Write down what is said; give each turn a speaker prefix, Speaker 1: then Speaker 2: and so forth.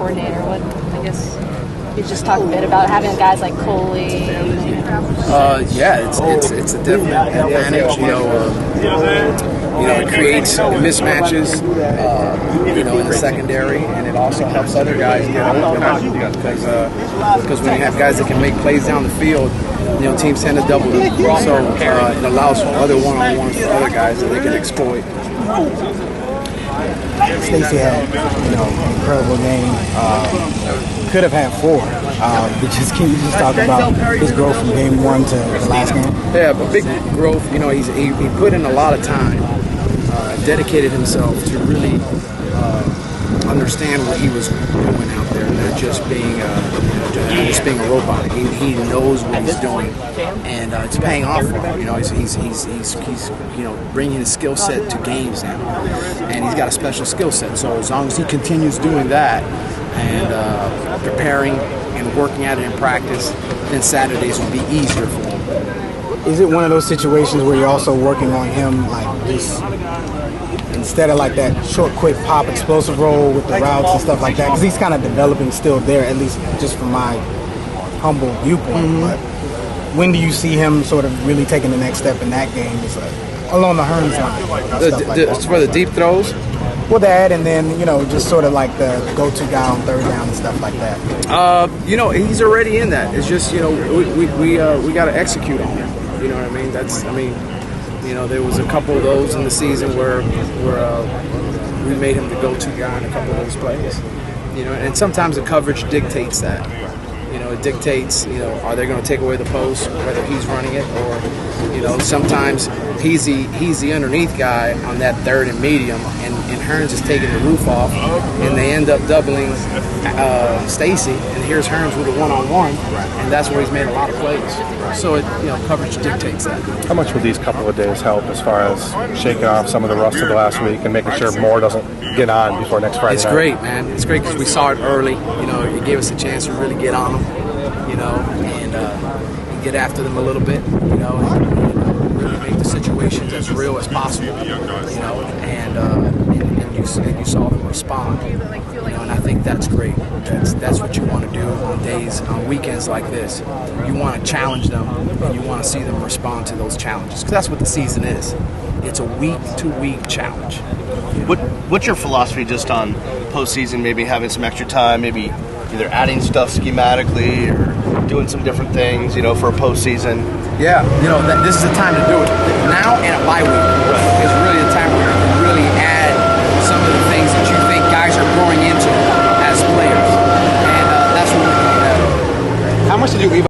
Speaker 1: coordinator. What, I guess you just talk a bit about having guys like Coley.
Speaker 2: Yeah, it's a definite advantage. It creates mismatches, in the secondary, and it also helps other guys get open because when you have guys that can make plays down the field, teams tend to double them. So it allows for other one-on-ones for other guys that they can exploit.
Speaker 3: Stacy had, an incredible game. Could have had 4. Can you just talk about his growth from game 1 to the last game?
Speaker 2: Yeah, but big growth. He put in a lot of time, dedicated himself to really understand what he was doing out there, not just being a robot. He knows what he's doing, and it's paying off for him. He's bringing his skill set to games now, and he's got a special skill set. So as long as he continues doing that and preparing and working at it in practice, then Saturdays will be easier for him.
Speaker 3: Is it one of those situations where you're also working on him, like just instead of like that short, quick pop, explosive roll with the routes and stuff like that? Because he's kind of developing still there, at least just from my humble viewpoint. Mm-hmm. But when do you see him sort of really taking the next step in that game? Is like along the Hearns line.
Speaker 2: For the deep throws?
Speaker 3: Well, that, and then, just sort of like the go-to guy on third down and stuff like that.
Speaker 2: He's already in that. It's just, we got to execute on it. You know what I mean? There was a couple of those in the season where we made him the go-to guy in a couple of those plays. And sometimes the coverage dictates that. It dictates, are they going to take away the post, whether he's running it, or, sometimes he's the underneath guy on that third and medium, and Hearns is taking the roof off, and they end up doubling Stacy, and here's Hearns with a one-on-one, and that's where he's made a lot of plays. So coverage dictates that.
Speaker 4: How much will these couple of days help as far as shaking off some of the rust of the last week and making sure more doesn't get on before next Friday night?
Speaker 2: It's great, man. It's great because we saw it early. It gave us a chance to really get on them, and get after them a little bit, and really make the situations as real as possible, and you saw them respond, and I think that's great. That's what you want to do on weekends like this. You want to challenge them, and you want to see them respond to those challenges, because that's what the season is. It's a week-to-week challenge.
Speaker 5: What's your philosophy just on postseason, maybe having some extra time, maybe either adding stuff schematically or doing some different things, for a postseason?
Speaker 2: Yeah, this is the time to do it. Now and a bye week is really the time where you can really add some of the things that you think guys are growing into as players. And that's what we're doing.
Speaker 3: How much did you leave